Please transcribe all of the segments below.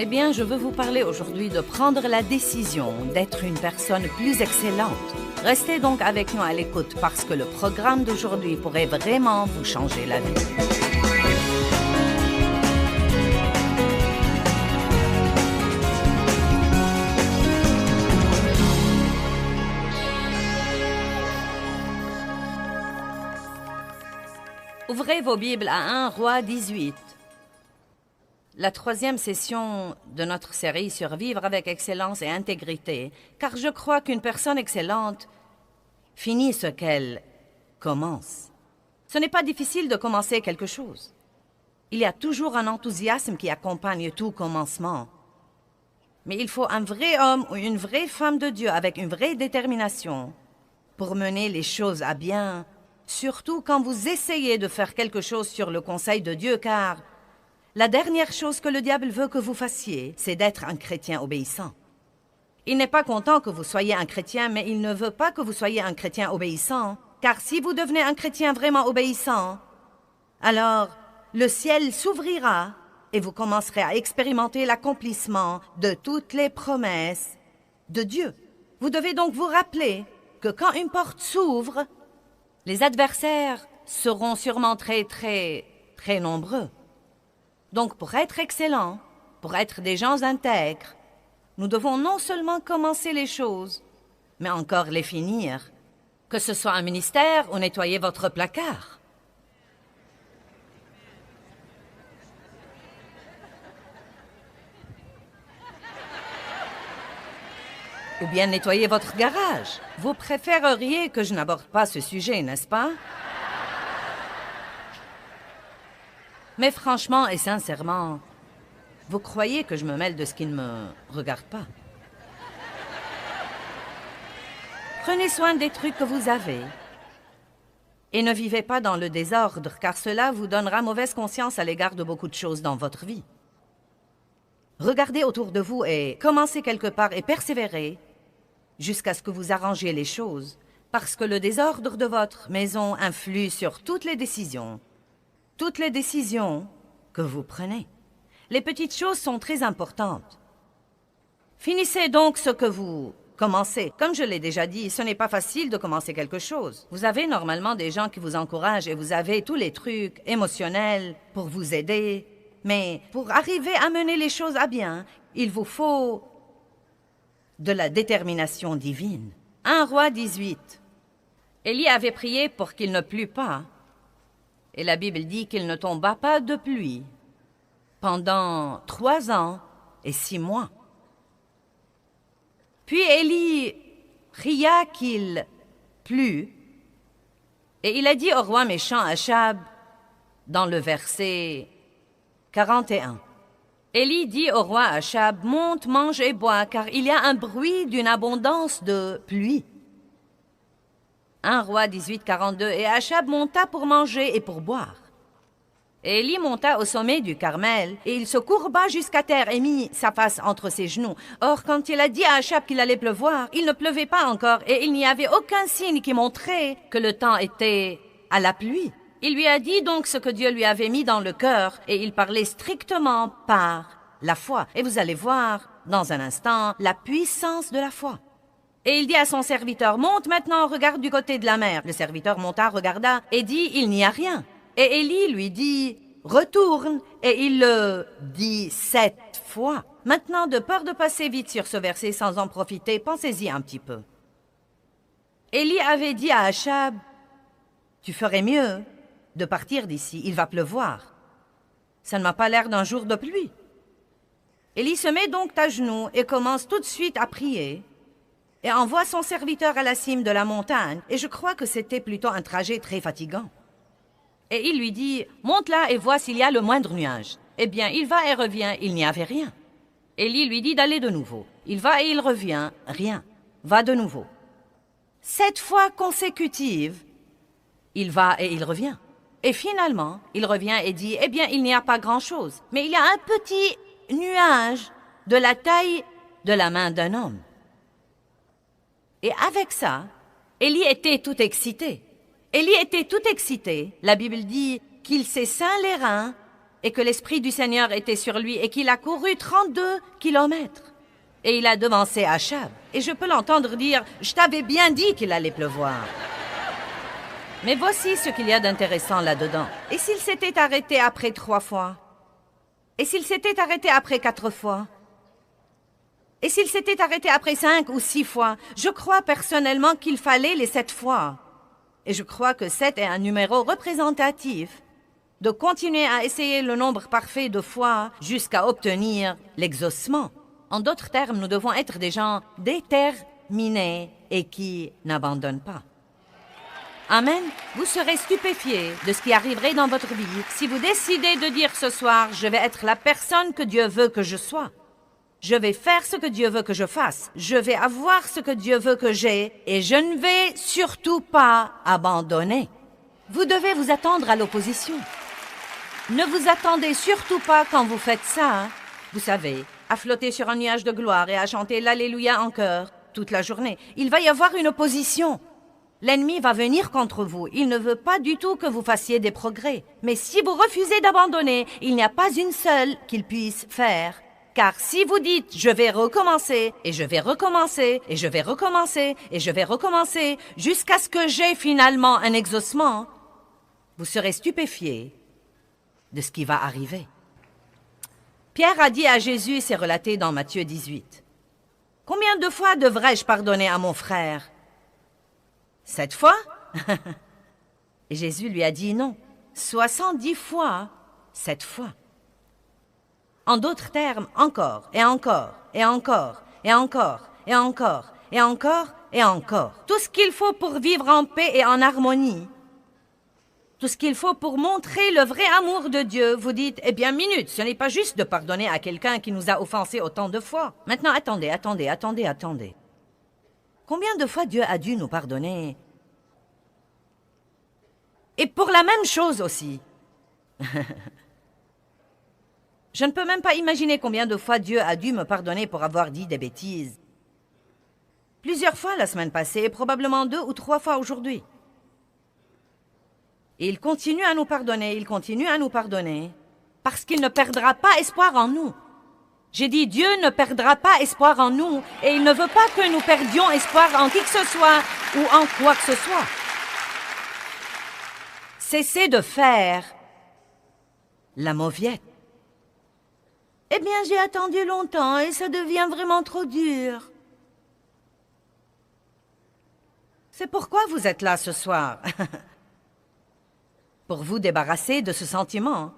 Eh bien, je veux vous parler aujourd'hui de prendre la décision d'être une personne plus excellente. Restez donc avec nous à l'écoute parce que le programme d'aujourd'hui pourrait vraiment vous changer la vie. Ouvrez vos Bibles à 1 Roi 18. La troisième session de notre série sur vivre avec excellence et intégrité, car je crois qu'une personne excellente finit ce qu'elle commence. Ce n'est pas difficile de commencer quelque chose. Il y a toujours un enthousiasme qui accompagne tout commencement. Mais il faut un vrai homme ou une vraie femme de Dieu avec une vraie détermination pour mener les choses à bien, surtout quand vous essayez de faire quelque chose sur le conseil de Dieu, car la dernière chose que le diable veut que vous fassiez, c'est d'être un chrétien obéissant. Il n'est pas content que vous soyez un chrétien, mais il ne veut pas que vous soyez un chrétien obéissant, car si vous devenez un chrétien vraiment obéissant, alors le ciel s'ouvrira et vous commencerez à expérimenter l'accomplissement de toutes les promesses de Dieu. Vous devez donc vous rappeler que quand une porte s'ouvre, les adversaires seront sûrement très nombreux. Donc, pour être excellents, pour être des gens intègres, nous devons non seulement commencer les choses, mais encore les finir. Que ce soit un ministère ou nettoyer votre placard. Ou bien nettoyer votre garage. Vous préféreriez que je n'aborde pas ce sujet, n'est-ce pas? Mais franchement et sincèrement, vous croyez que je me mêle de ce qui ne me regarde pas? Prenez soin des trucs que vous avez et ne vivez pas dans le désordre, car cela vous donnera mauvaise conscience à l'égard de beaucoup de choses dans votre vie. Regardez autour de vous et commencez quelque part et persévérez jusqu'à ce que vous arrangiez les choses, parce que le désordre de votre maison influe sur toutes les décisions que vous prenez. Les petites choses sont très importantes. Finissez donc ce que vous commencez. Comme je l'ai déjà dit, ce n'est pas facile de commencer quelque chose. Vous avez normalement des gens qui vous encouragent et vous avez tous les trucs émotionnels pour vous aider. Mais pour arriver à mener les choses à bien, il vous faut de la détermination divine. 1 Roi 18. Élie avait prié pour qu'il ne plût pas. Et la Bible dit qu'il ne tomba pas de pluie pendant 3 ans et 6 mois. Puis Élie pria qu'il plût, et il a dit au roi méchant Achab, dans le verset 41. Élie dit au roi Achab, « Monte, mange et bois, car il y a un bruit d'une abondance de pluie. » 1 Roi 18, 42. Et Achab monta pour manger et pour boire. Et Élie monta au sommet du Carmel, et il se courba jusqu'à terre et mit sa face entre ses genoux. Or, quand il a dit à Achab qu'il allait pleuvoir, il ne pleuvait pas encore, et il n'y avait aucun signe qui montrait que le temps était à la pluie. Il lui a dit donc ce que Dieu lui avait mis dans le cœur, et il parlait strictement par la foi. Et vous allez voir, dans un instant, la puissance de la foi. Et il dit à son serviteur, « Monte maintenant, regarde du côté de la mer. » Le serviteur monta, regarda, et dit, « Il n'y a rien. » Et Élie lui dit, « Retourne. » Et il le dit 7 fois. Maintenant, de peur de passer vite sur ce verset sans en profiter, pensez-y un petit peu. Élie avait dit à Achab, « Tu ferais mieux de partir d'ici, il va pleuvoir. Ça ne m'a pas l'air d'un jour de pluie. » Élie se met donc à genoux et commence tout de suite à prier. Et envoie son serviteur à la cime de la montagne, et je crois que c'était plutôt un trajet très fatigant. Et il lui dit, « Monte là et vois s'il y a le moindre nuage. » Eh bien, il va et revient, il n'y avait rien. Élie lui dit d'aller de nouveau. Il va et il revient, rien. Va de nouveau. 7 fois consécutives, il va et il revient. Et finalement, il revient et dit, « Eh bien, il n'y a pas grand-chose, mais il y a un petit nuage de la taille de la main d'un homme. » Et avec ça, Élie était tout excité. Élie était tout excité. La Bible dit qu'il s'est ceint les reins et que l'Esprit du Seigneur était sur lui et qu'il a couru 32 kilomètres. Et il a devancé Achab. Et je peux l'entendre dire « Je t'avais bien dit qu'il allait pleuvoir ». Mais voici ce qu'il y a d'intéressant là-dedans. Et s'il s'était arrêté après 3 fois? Et s'il s'était arrêté après 4 fois? Et s'il s'était arrêté après 5 ou 6 fois? Je crois personnellement qu'il fallait les 7 fois. Et je crois que 7 est un numéro représentatif de continuer à essayer le nombre parfait de fois jusqu'à obtenir l'exaucement. En d'autres termes, nous devons être des gens déterminés et qui n'abandonnent pas. Amen. Vous serez stupéfiés de ce qui arriverait dans votre vie si vous décidez de dire ce soir, je vais être la personne que Dieu veut que je sois. Je vais faire ce que Dieu veut que je fasse. Je vais avoir ce que Dieu veut que j'ai et je ne vais surtout pas abandonner. Vous devez vous attendre à l'opposition. Ne vous attendez surtout pas quand vous faites ça, vous savez, à flotter sur un nuage de gloire et à chanter l'Alléluia en chœur toute la journée. Il va y avoir une opposition. L'ennemi va venir contre vous. Il ne veut pas du tout que vous fassiez des progrès. Mais si vous refusez d'abandonner, il n'y a pas une seule qu'il puisse faire. Car si vous dites « je vais recommencer, et je vais recommencer, et je vais recommencer, et je vais recommencer, jusqu'à ce que j'ai finalement un exaucement », vous serez stupéfiés de ce qui va arriver. Pierre a dit à Jésus, c'est relaté dans Matthieu 18, « Combien de fois devrais-je pardonner à mon frère? 7 fois ?» Et Jésus lui a dit non, 70 fois, 7 fois. En d'autres termes, encore, et encore, et encore, et encore, et encore, et encore, et encore. Tout ce qu'il faut pour vivre en paix et en harmonie. Tout ce qu'il faut pour montrer le vrai amour de Dieu. Vous dites, eh bien, minute, ce n'est pas juste de pardonner à quelqu'un qui nous a offensés autant de fois. Maintenant, attendez. Combien de fois Dieu a dû nous pardonner? Et pour la même chose aussi. Je ne peux même pas imaginer combien de fois Dieu a dû me pardonner pour avoir dit des bêtises. Plusieurs fois la semaine passée et probablement 2 ou 3 fois aujourd'hui. Et il continue à nous pardonner, parce qu'il ne perdra pas espoir en nous. J'ai dit, Dieu ne perdra pas espoir en nous, et il ne veut pas que nous perdions espoir en qui que ce soit ou en quoi que ce soit. Cessez de faire la mauviette. Eh bien, j'ai attendu longtemps et ça devient vraiment trop dur. C'est pourquoi vous êtes là ce soir. Pour vous débarrasser de ce sentiment.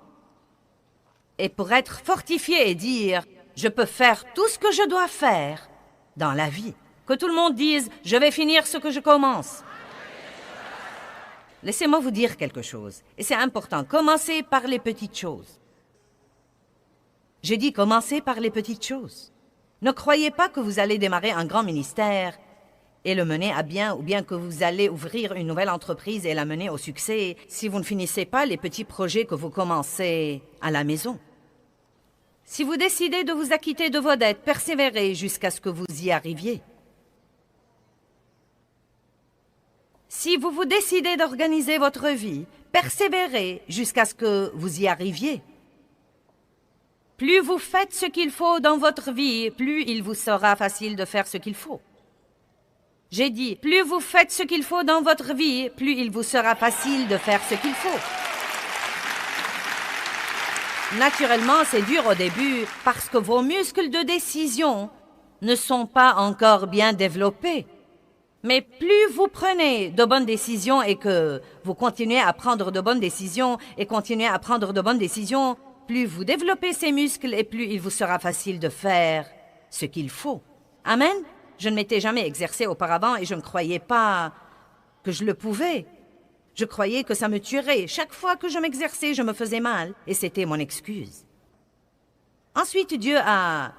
Et pour être fortifié et dire, je peux faire tout ce que je dois faire dans la vie. Que tout le monde dise, je vais finir ce que je commence. Laissez-moi vous dire quelque chose. Et c'est important, commencez par les petites choses. J'ai dit commencez par les petites choses. Ne croyez pas que vous allez démarrer un grand ministère et le mener à bien, ou bien que vous allez ouvrir une nouvelle entreprise et la mener au succès si vous ne finissez pas les petits projets que vous commencez à la maison. Si vous décidez de vous acquitter de vos dettes, persévérez jusqu'à ce que vous y arriviez. Si vous décidez d'organiser votre vie, persévérez jusqu'à ce que vous y arriviez. Plus vous faites ce qu'il faut dans votre vie, plus il vous sera facile de faire ce qu'il faut. J'ai dit, plus vous faites ce qu'il faut dans votre vie, plus il vous sera facile de faire ce qu'il faut. Naturellement, c'est dur au début parce que vos muscles de décision ne sont pas encore bien développés. Mais plus vous prenez de bonnes décisions et que vous continuez à prendre de bonnes décisions et continuez à prendre de bonnes décisions, plus vous développez ces muscles et plus il vous sera facile de faire ce qu'il faut. Amen? Je ne m'étais jamais exercée auparavant et je ne croyais pas que je le pouvais. Je croyais que ça me tuerait. Chaque fois que je m'exerçais, je me faisais mal et c'était mon excuse. Ensuite, Dieu a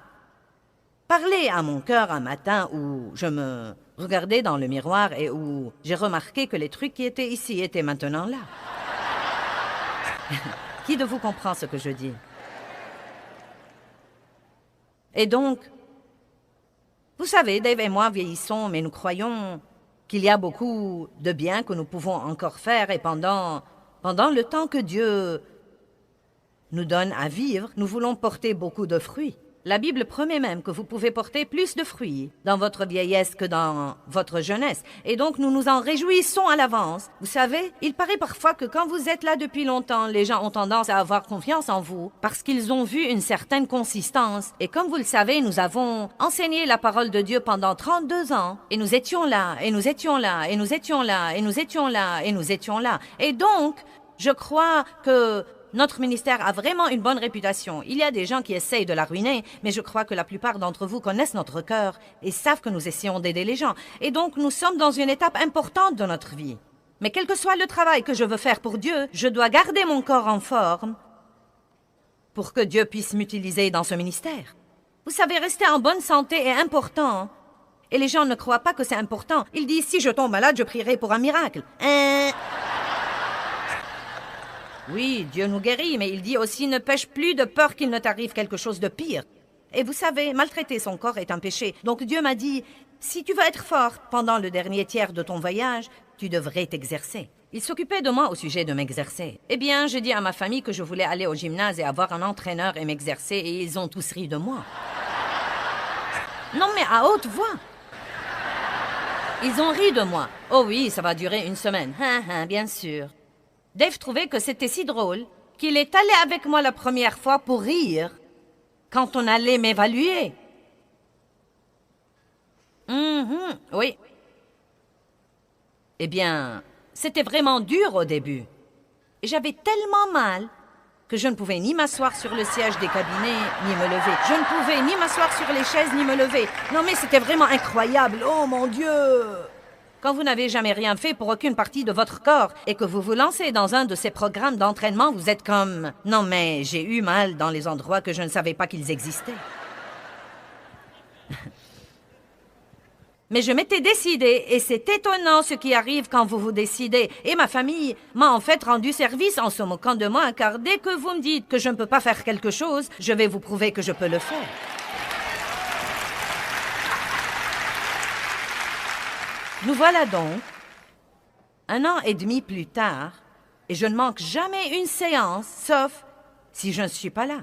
parlé à mon cœur un matin où je me regardais dans le miroir et où j'ai remarqué que les trucs qui étaient ici étaient maintenant là. Qui de vous comprend ce que je dis? Et donc, vous savez, Dave et moi vieillissons, mais nous croyons qu'il y a beaucoup de bien que nous pouvons encore faire et pendant le temps que Dieu nous donne à vivre, nous voulons porter beaucoup de fruits. La Bible promet même que vous pouvez porter plus de fruits dans votre vieillesse que dans votre jeunesse. Et donc, nous nous en réjouissons à l'avance. Vous savez, il paraît parfois que quand vous êtes là depuis longtemps, les gens ont tendance à avoir confiance en vous parce qu'ils ont vu une certaine consistance. Et comme vous le savez, nous avons enseigné la parole de Dieu pendant 32 ans. Et nous étions là, et nous étions là, et nous étions là, et nous étions là, et nous étions là. Et donc, je crois que notre ministère a vraiment une bonne réputation. Il y a des gens qui essayent de la ruiner, mais je crois que la plupart d'entre vous connaissent notre cœur et savent que nous essayons d'aider les gens. Et donc, nous sommes dans une étape importante de notre vie. Mais quel que soit le travail que je veux faire pour Dieu, je dois garder mon corps en forme pour que Dieu puisse m'utiliser dans ce ministère. Vous savez, rester en bonne santé est important. Et les gens ne croient pas que c'est important. Ils disent, si je tombe malade, je prierai pour un miracle. Oui, Dieu nous guérit, mais il dit aussi ne pêche plus de peur qu'il ne t'arrive quelque chose de pire. Et vous savez, maltraiter son corps est un péché. Donc Dieu m'a dit, si tu veux être forte pendant le dernier tiers de ton voyage, tu devrais t'exercer. Il s'occupait de moi au sujet de m'exercer. Eh bien, j'ai dit à ma famille que je voulais aller au gymnase et avoir un entraîneur et m'exercer, et ils ont tous ri de moi. Non, mais à haute voix. Ils ont ri de moi. Oh oui, ça va durer une semaine. Bien sûr. Dave trouvait que c'était si drôle qu'il est allé avec moi la première fois pour rire quand on allait m'évaluer. Oui. Eh bien, c'était vraiment dur au début. Et j'avais tellement mal que je ne pouvais ni m'asseoir sur le siège des cabinets, ni me lever. Je ne pouvais ni m'asseoir sur les chaises, ni me lever. Non, mais c'était vraiment incroyable. Oh, mon Dieu! Quand vous n'avez jamais rien fait pour aucune partie de votre corps et que vous vous lancez dans un de ces programmes d'entraînement, vous êtes comme « Non, mais j'ai eu mal dans les endroits que je ne savais pas qu'ils existaient. » Mais je m'étais décidée, et c'est étonnant ce qui arrive quand vous vous décidez. Et ma famille m'a en fait rendu service en se moquant de moi, car dès que vous me dites que je ne peux pas faire quelque chose, je vais vous prouver que je peux le faire. Nous voilà donc, 1 an et demi plus tard, et je ne manque jamais une séance, sauf si je ne suis pas là.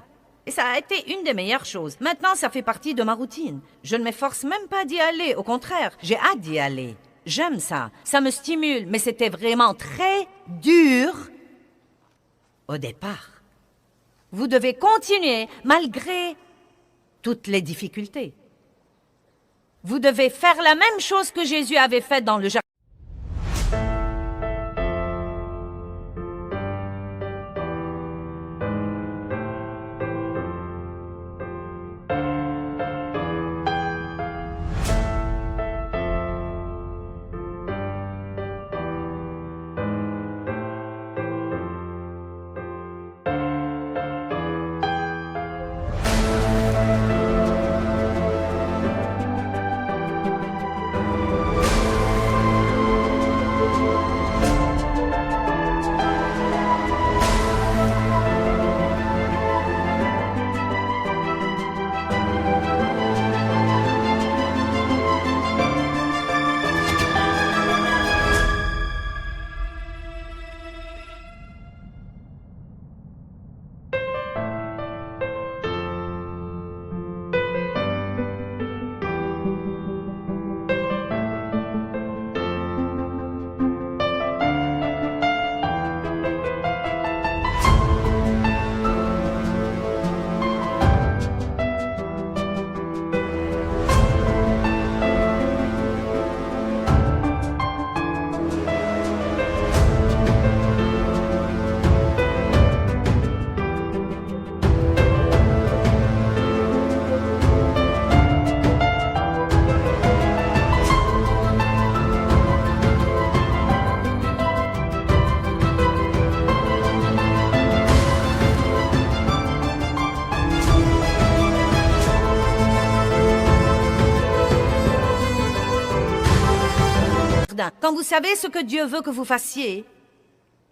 Et ça a été une des meilleures choses. Maintenant, ça fait partie de ma routine. Je ne m'efforce même pas d'y aller. Au contraire, j'ai hâte d'y aller. J'aime ça. Ça me stimule, mais c'était vraiment très dur au départ. Vous devez continuer malgré toutes les difficultés. Vous devez faire la même chose que Jésus avait faite dans le jardin. Quand vous savez ce que Dieu veut que vous fassiez,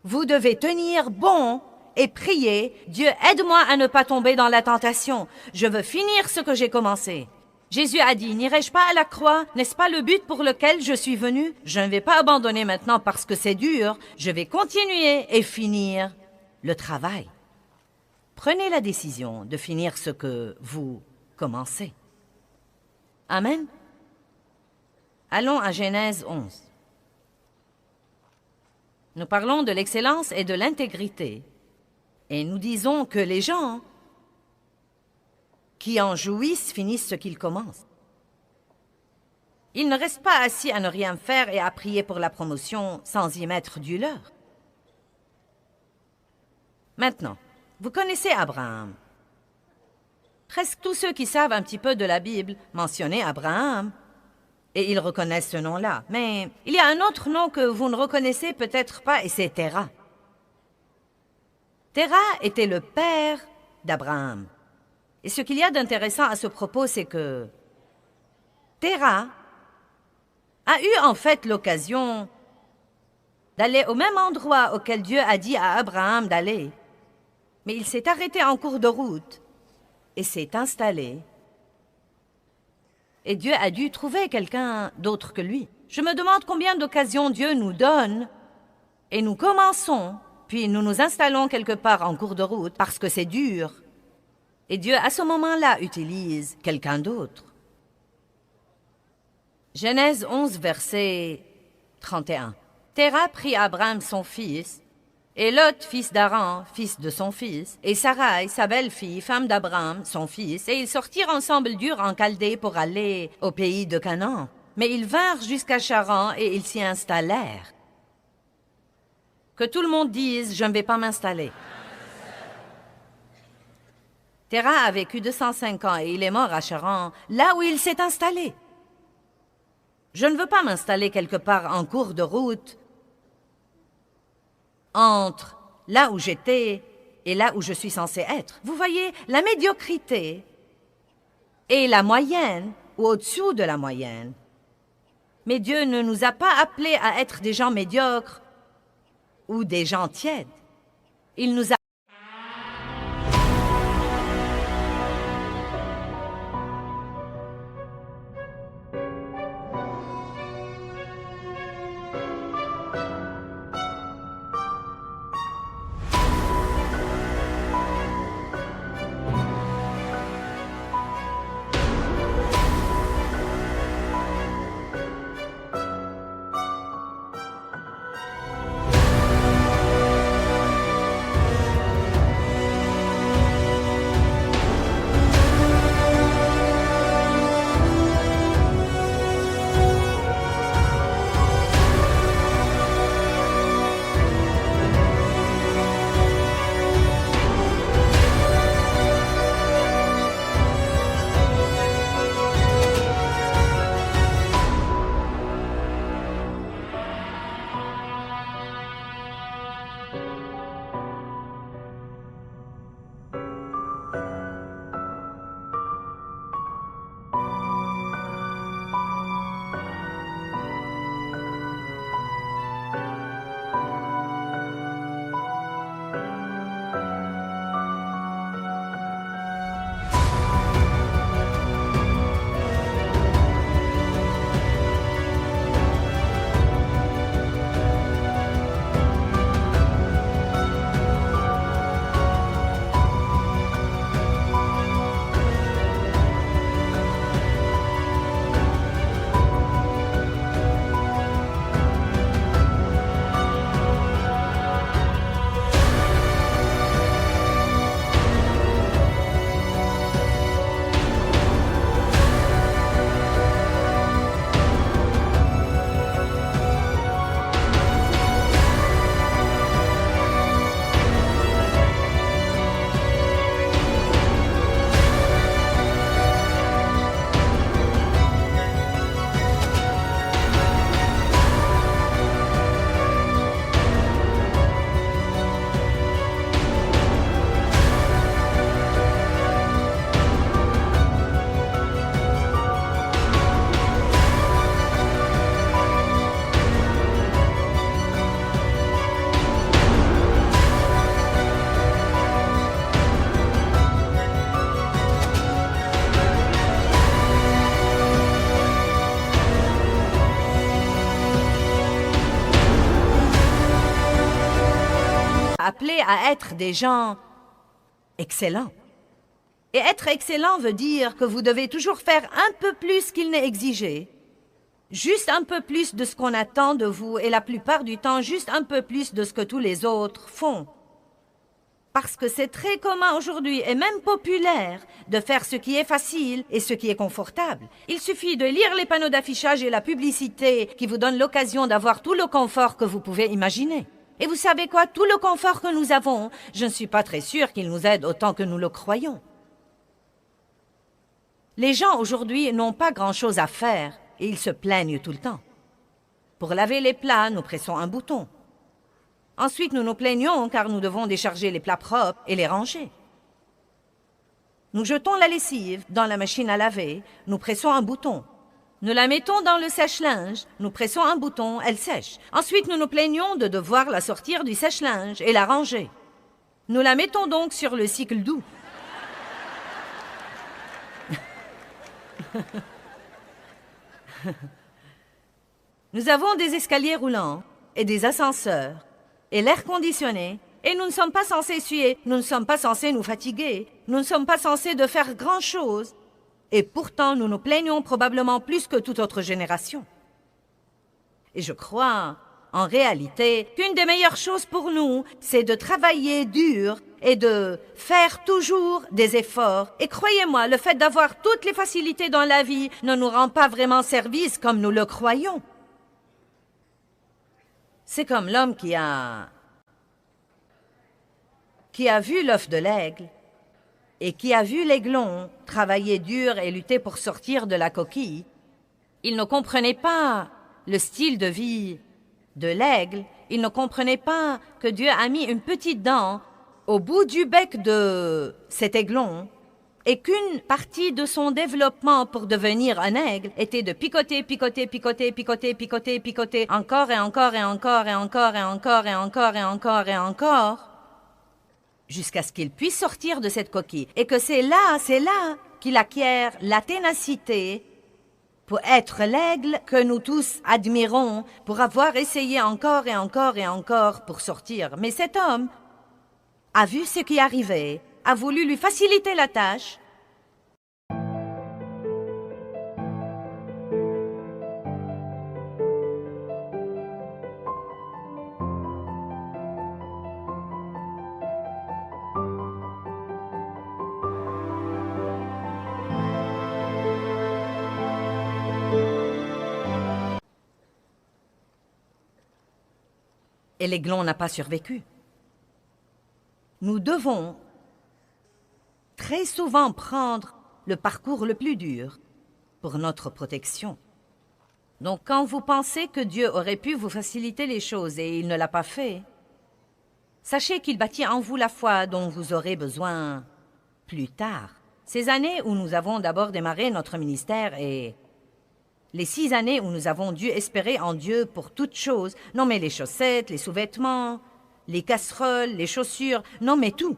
vous devez tenir bon et prier. Dieu, aide-moi à ne pas tomber dans la tentation. Je veux finir ce que j'ai commencé. Jésus a dit, n'irai-je pas à la croix? N'est-ce pas le but pour lequel je suis venu? Je ne vais pas abandonner maintenant parce que c'est dur. Je vais continuer et finir le travail. Prenez la décision de finir ce que vous commencez. Amen. Allons à Genèse 11. Nous parlons de l'excellence et de l'intégrité. Et nous disons que les gens qui en jouissent finissent ce qu'ils commencent. Ils ne restent pas assis à ne rien faire et à prier pour la promotion sans y mettre du leur. Maintenant, vous connaissez Abraham. Presque tous ceux qui savent un petit peu de la Bible mentionnaient Abraham. Et ils reconnaissent ce nom-là. Mais il y a un autre nom que vous ne reconnaissez peut-être pas, et c'est Terah. Terah était le père d'Abraham. Et ce qu'il y a d'intéressant à ce propos, c'est que Terah a eu en fait l'occasion d'aller au même endroit auquel Dieu a dit à Abraham d'aller. Mais il s'est arrêté en cours de route et s'est installé. Et Dieu a dû trouver quelqu'un d'autre que lui. Je me demande combien d'occasions Dieu nous donne et nous commençons, puis nous nous installons quelque part en cours de route parce que c'est dur. Et Dieu, à ce moment-là, utilise quelqu'un d'autre. Genèse 11, verset 31. Terah prit Abraham son fils, et Lot, fils d'Aran, fils de son fils, et Sarai, sa belle-fille, femme d'Abraham, son fils, et ils sortirent ensemble d'Ur en Chaldée pour aller au pays de Canaan. Mais ils vinrent jusqu'à Charan et ils s'y installèrent. Que tout le monde dise « Je ne vais pas m'installer ». Terah a vécu 205 ans et il est mort à Charan, là où il s'est installé. Je ne veux pas m'installer quelque part en cours de route, entre là où j'étais et là où je suis censé être. Vous voyez, la médiocrité est la moyenne ou au-dessous de la moyenne. Mais Dieu ne nous a pas appelés à être des gens médiocres ou des gens tièdes. Il nous a appelés à être des gens excellent. Et être excellent veut dire que vous devez toujours faire un peu plus qu'il n'est exigé. Juste un peu plus de ce qu'on attend de vous et la plupart du temps, juste un peu plus de ce que tous les autres font. Parce que c'est très commun aujourd'hui et même populaire de faire ce qui est facile et ce qui est confortable. Il suffit de lire les panneaux d'affichage et la publicité qui vous donnent l'occasion d'avoir tout le confort que vous pouvez imaginer. Et vous savez quoi? Tout le confort que nous avons, je ne suis pas très sûre qu'il nous aide autant que nous le croyons. Les gens aujourd'hui n'ont pas grand-chose à faire et ils se plaignent tout le temps. Pour laver les plats, nous pressons un bouton. Ensuite, nous nous plaignons car nous devons décharger les plats propres et les ranger. Nous jetons la lessive dans la machine à laver, nous pressons un bouton. Nous la mettons dans le sèche-linge, nous pressons un bouton, elle sèche. Ensuite, nous nous plaignons de devoir la sortir du sèche-linge et la ranger. Nous la mettons donc sur le cycle doux. Nous avons des escaliers roulants et des ascenseurs et l'air conditionné et nous ne sommes pas censés suer, nous ne sommes pas censés nous fatiguer, nous ne sommes pas censés de faire grand-chose. Et pourtant, nous nous plaignons probablement plus que toute autre génération. Et je crois, en réalité, qu'une des meilleures choses pour nous, c'est de travailler dur et de faire toujours des efforts. Et croyez-moi, le fait d'avoir toutes les facilités dans la vie ne nous rend pas vraiment service comme nous le croyons. C'est comme l'homme qui a vu l'œuf de l'aigle et qui a vu l'aiglon travailler dur et lutter pour sortir de la coquille. Il ne comprenait pas le style de vie de l'aigle. Il ne comprenait pas que Dieu a mis une petite dent au bout du bec de cet aiglon et qu'une partie de son développement pour devenir un aigle était de picoter, picoter, picoter, picoter, picoter, picoter, encore et encore et encore et encore et encore et encore et encore et encore, jusqu'à ce qu'il puisse sortir de cette coquille. Et que c'est là qu'il acquiert la ténacité pour être l'aigle que nous tous admirons, pour avoir essayé encore et encore et encore pour sortir. Mais cet homme a vu ce qui arrivait, a voulu lui faciliter la tâche. Et l'aiglon n'a pas survécu. Nous devons très souvent prendre le parcours le plus dur pour notre protection. Donc quand vous pensez que Dieu aurait pu vous faciliter les choses et il ne l'a pas fait, sachez qu'il bâtit en vous la foi dont vous aurez besoin plus tard. Ces années où nous avons d'abord démarré notre ministère et les 6 années où nous avons dû espérer en Dieu pour toutes choses, non mais les chaussettes, les sous-vêtements, les casseroles, les chaussures, non mais tout.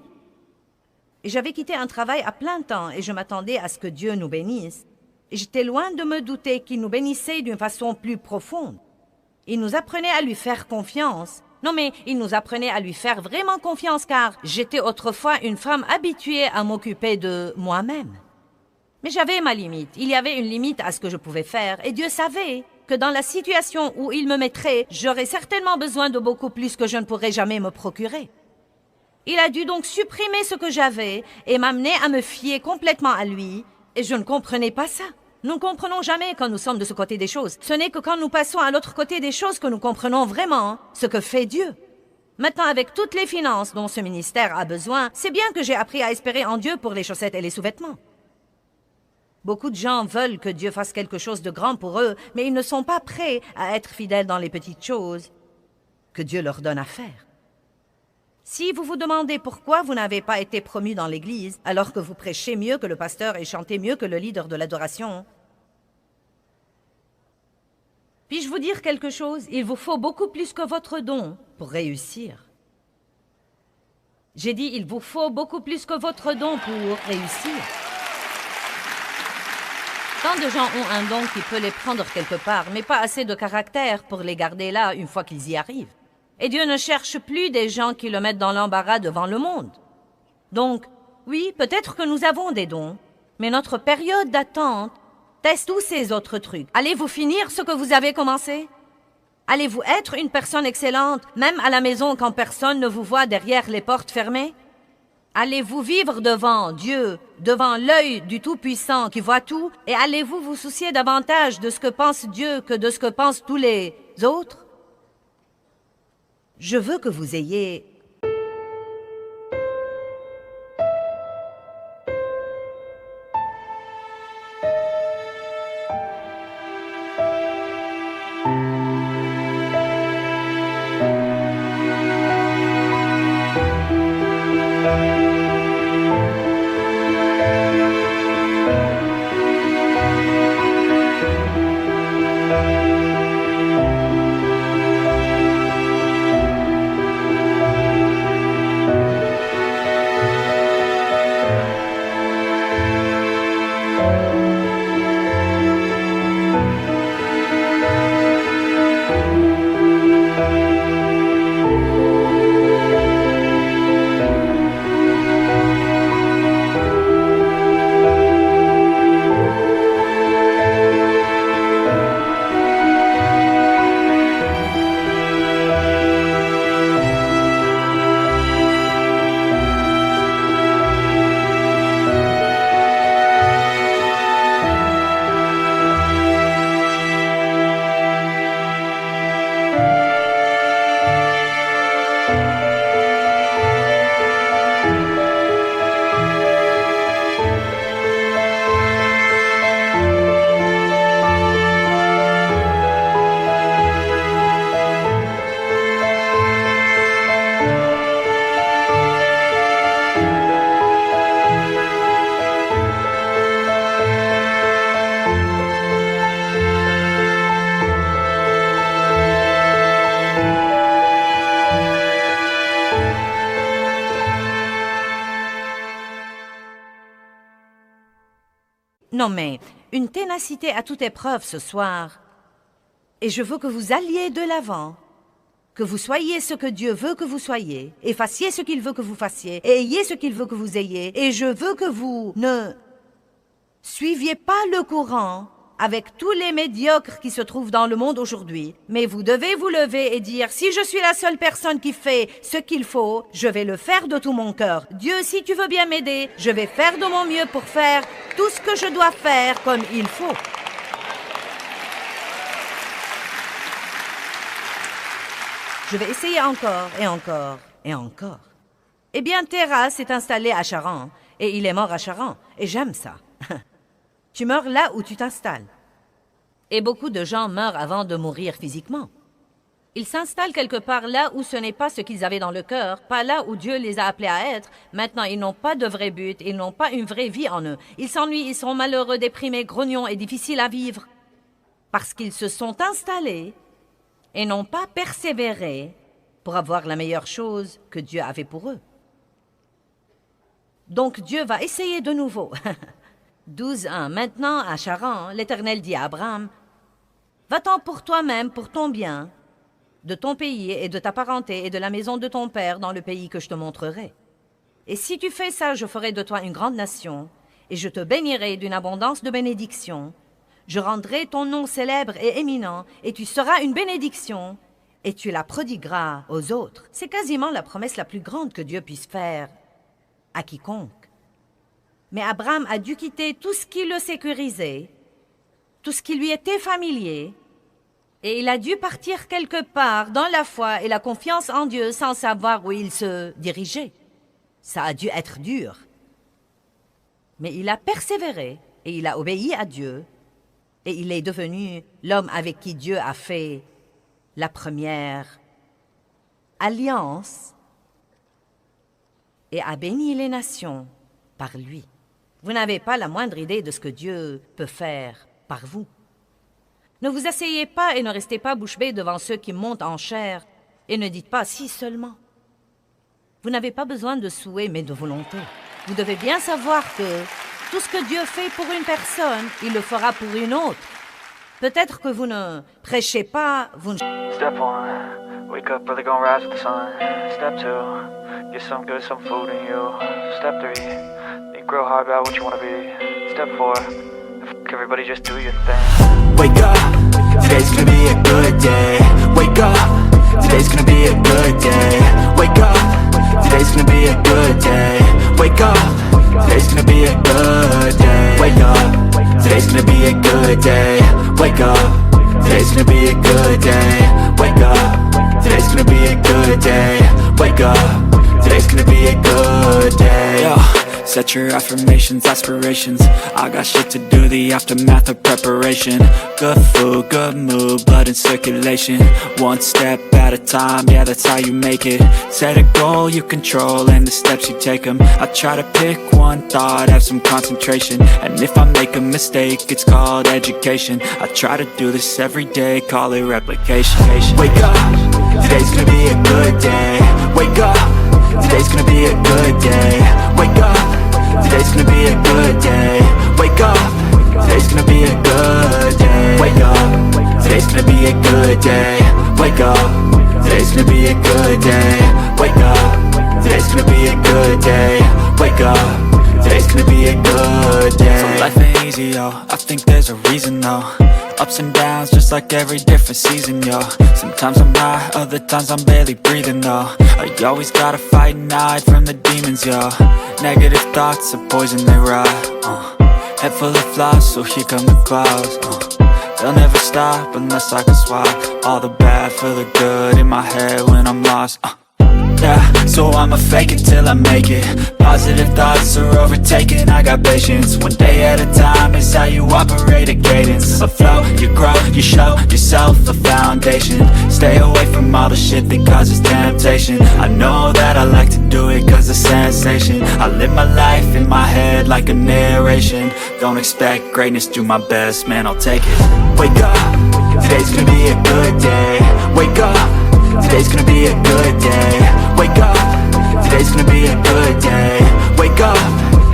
Et j'avais quitté un travail à plein temps et je m'attendais à ce que Dieu nous bénisse. Et j'étais loin de me douter qu'il nous bénissait d'une façon plus profonde. Il nous apprenait à lui faire confiance. Non mais il nous apprenait à lui faire vraiment confiance car j'étais autrefois une femme habituée à m'occuper de moi-même. Mais j'avais ma limite. Il y avait une limite à ce que je pouvais faire. Et Dieu savait que dans la situation où il me mettrait, j'aurais certainement besoin de beaucoup plus que je ne pourrais jamais me procurer. Il a dû donc supprimer ce que j'avais et m'amener à me fier complètement à lui. Et je ne comprenais pas ça. Nous ne comprenons jamais quand nous sommes de ce côté des choses. Ce n'est que quand nous passons à l'autre côté des choses que nous comprenons vraiment ce que fait Dieu. Maintenant, avec toutes les finances dont ce ministère a besoin, c'est bien que j'ai appris à espérer en Dieu pour les chaussettes et les sous-vêtements. Beaucoup de gens veulent que Dieu fasse quelque chose de grand pour eux, mais ils ne sont pas prêts à être fidèles dans les petites choses que Dieu leur donne à faire. Si vous vous demandez pourquoi vous n'avez pas été promu dans l'Église, alors que vous prêchez mieux que le pasteur et chantez mieux que le leader de l'adoration, puis-je vous dire quelque chose? Il vous faut beaucoup plus que votre don pour réussir. J'ai dit, il vous faut beaucoup plus que votre don pour réussir. Tant de gens ont un don qui peut les prendre quelque part, mais pas assez de caractère pour les garder là une fois qu'ils y arrivent. Et Dieu ne cherche plus des gens qui le mettent dans l'embarras devant le monde. Donc, Oui, peut-être que nous avons des dons, mais notre période d'attente teste tous ces autres trucs. Allez-vous finir ce que vous avez commencé? Allez-vous être une personne excellente, même à la maison quand personne ne vous voit derrière les portes fermées? Allez-vous vivre devant Dieu, devant l'œil du Tout-Puissant qui voit tout, et allez-vous vous soucier davantage de ce que pense Dieu que de ce que pensent tous les autres? Je veux que vous ayez Non mais, une ténacité à toute épreuve ce soir. Et je veux que vous alliez de l'avant. Que vous soyez ce que Dieu veut que vous soyez. Et fassiez ce qu'il veut que vous fassiez. Et ayez ce qu'il veut que vous ayez. Et je veux que vous ne suiviez pas le courant avec tous les médiocres qui se trouvent dans le monde aujourd'hui. Mais vous devez vous lever et dire, si je suis la seule personne qui fait ce qu'il faut, je vais le faire de tout mon cœur. Dieu, si tu veux bien m'aider, je vais faire de mon mieux pour faire tout ce que je dois faire comme il faut. Je vais essayer encore et encore et encore. Eh bien, Terra s'est installé à Charan et il est mort à Charan et j'aime ça. Tu meurs là où tu t'installes. Et beaucoup de gens meurent avant de mourir physiquement. Ils s'installent quelque part là où ce n'est pas ce qu'ils avaient dans le cœur, pas là où Dieu les a appelés à être. Maintenant, ils n'ont pas de vrai but, ils n'ont pas une vraie vie en eux. Ils s'ennuient, ils sont malheureux, déprimés, grognons et difficiles à vivre. Parce qu'ils se sont installés et n'ont pas persévéré pour avoir la meilleure chose que Dieu avait pour eux. Donc Dieu va essayer de nouveau. 12 ans. Maintenant, à Charan, l'Éternel dit à Abraham, « Va-t'en pour toi-même, pour ton bien, de ton pays et de ta parenté et de la maison de ton père dans le pays que je te montrerai. Et si tu fais ça, je ferai de toi une grande nation, et je te bénirai d'une abondance de bénédictions. Je rendrai ton nom célèbre et éminent, et tu seras une bénédiction, et tu la prodigueras aux autres. » C'est quasiment la promesse la plus grande que Dieu puisse faire à quiconque. Mais Abraham a dû quitter tout ce qui le sécurisait, tout ce qui lui était familier, et il a dû partir quelque part dans la foi et la confiance en Dieu sans savoir où il se dirigeait. Ça a dû être dur. Mais il a persévéré et il a obéi à Dieu, et il est devenu l'homme avec qui Dieu a fait la première alliance et a béni les nations par lui. Vous n'avez pas la moindre idée de ce que Dieu peut faire par vous. Ne vous asseyez pas et ne restez pas bouche bée devant ceux qui montent en chair et ne dites pas « si seulement ». Vous n'avez pas besoin de souhait mais de volonté. Vous devez bien savoir que tout ce que Dieu fait pour une personne, il le fera pour une autre. Peut-être que vous ne prêchez pas, vous ne... Step 1, wake up early, gonna rise with the sun. Step 2, get some good, some food in you. Step 3, think real hard about what you wanna be. Step 4, everybody just do your thing. Wake up, today's gonna be a good day. Wake up, today's gonna be a good day. Wake up, today's gonna be a good day. Wake up, today's gonna be a good day. Wake up, today's gonna be a good day. Wake up, today's gonna be a good day. Wake up, today's gonna be a good day. Wake up, today's gonna be a good day. Yo, set your affirmations, aspirations. I got shit to do, the aftermath of preparation. Good food, good mood, blood in circulation. One step at a time, yeah, that's how you make it. Set a goal you control and the steps you take them. I try to pick one thought, have some concentration. And if I make a mistake, it's called education. I try to do this every day, call it replication. Wake up, today's gonna be a good day. Wake up, today's gonna be a good day. Wake up, today's gonna be a good day. Wake up, today's gonna be a good day. Wake up, today's gonna be a good day. Wake up, today's gonna be a good day. Wake up, today's gonna be a good day. Wake up, today's gonna be a good day. So life ain't easy, yo, I think there's a reason though. Ups and downs, just like every different season, yo. Sometimes I'm high, other times I'm barely breathing, though. I always gotta fight and hide from the demons, yo. Negative thoughts are poison, they rot, Head full of flies, so here come the clouds, They'll never stop unless I can swap all the bad for the good in my head when I'm lost, Yeah, so I'ma fake it till I make it. Positive thoughts are overtaken, I got patience. One day at a time is how you operate a cadence. A flow, you grow, you show yourself a foundation. Stay away from all the shit that causes temptation. I know that I like to do it cause it's sensation. I live my life in my head like a narration. Don't expect greatness, do my best, man, I'll take it. Wake up, today's gonna be a good day. Wake up, today's gonna be a good day. Wake up, today's gonna be a good day. Wake up,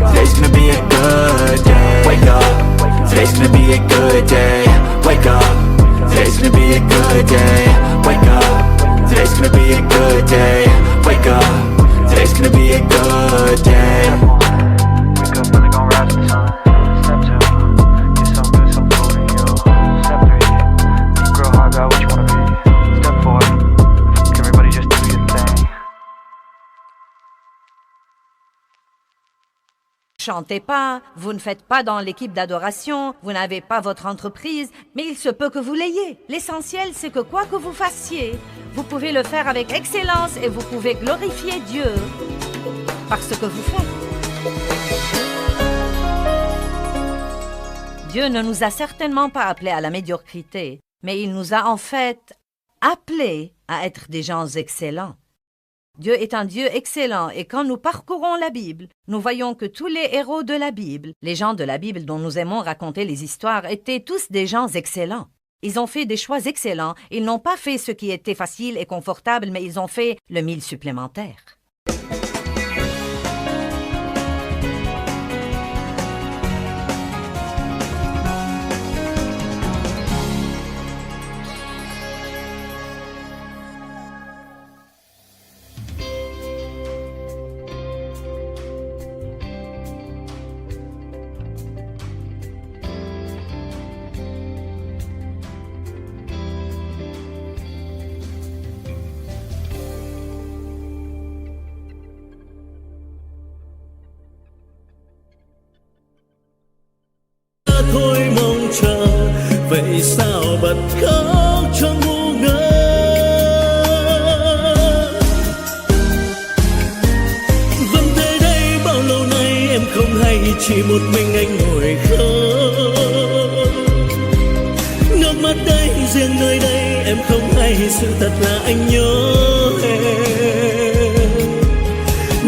today's gonna be a good day. Wake up, today's gonna be a good day. Wake up, today's gonna be a good day. Wake up, today's gonna be a good day. Wake up, today's gonna be a good day. Wake up, really gon' rise in the sun. Step 2, get some good, some food in you. Step 3, think real hard about what you wanna be. Step 4, everybody just do your thing. Chantez pas, vous ne faites pas dans l'équipe d'adoration, vous n'avez pas votre entreprise, mais il se peut que vous l'ayez. L'essentiel, c'est que quoi que vous fassiez, vous pouvez le faire avec excellence et vous pouvez glorifier Dieu par ce que vous faites. Dieu ne nous a certainement pas appelés à la médiocrité, mais il nous a en fait appelés à être des gens excellents. Dieu est un Dieu excellent et quand nous parcourons la Bible, nous voyons que tous les héros de la Bible, les gens de la Bible dont nous aimons raconter les histoires, étaient tous des gens excellents. Ils ont fait des choix excellents. Ils n'ont pas fait ce qui était facile et confortable, mais ils ont fait le mille supplémentaire. Thôi mong chờ vậy sao bật khóc trong ngu ngơ. Vẫn thế đây bao lâu nay em không hay, chỉ một mình anh ngồi khóc. Nước mắt đây riêng nơi đây em không hay, sự thật là anh nhớ em.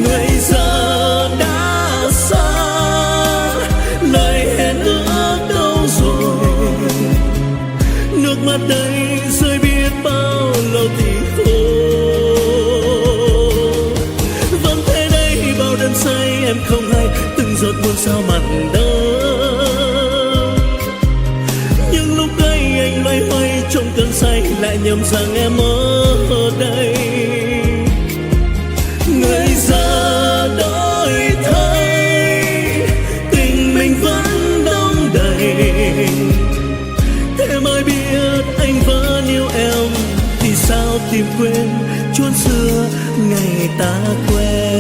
Người giờ đã xa, lời hẹn ước đâu rồi. Nước mắt đây rơi biết bao lâu thì khô. Vẫn thế đây bao đêm say em không hay, từng giọt buồn sao mặn đắng. Nhưng lúc ấy anh loay hoay trong cơn say, lại nhầm rằng em ở đây. Người tìm quên chốn xưa ngày ta quen.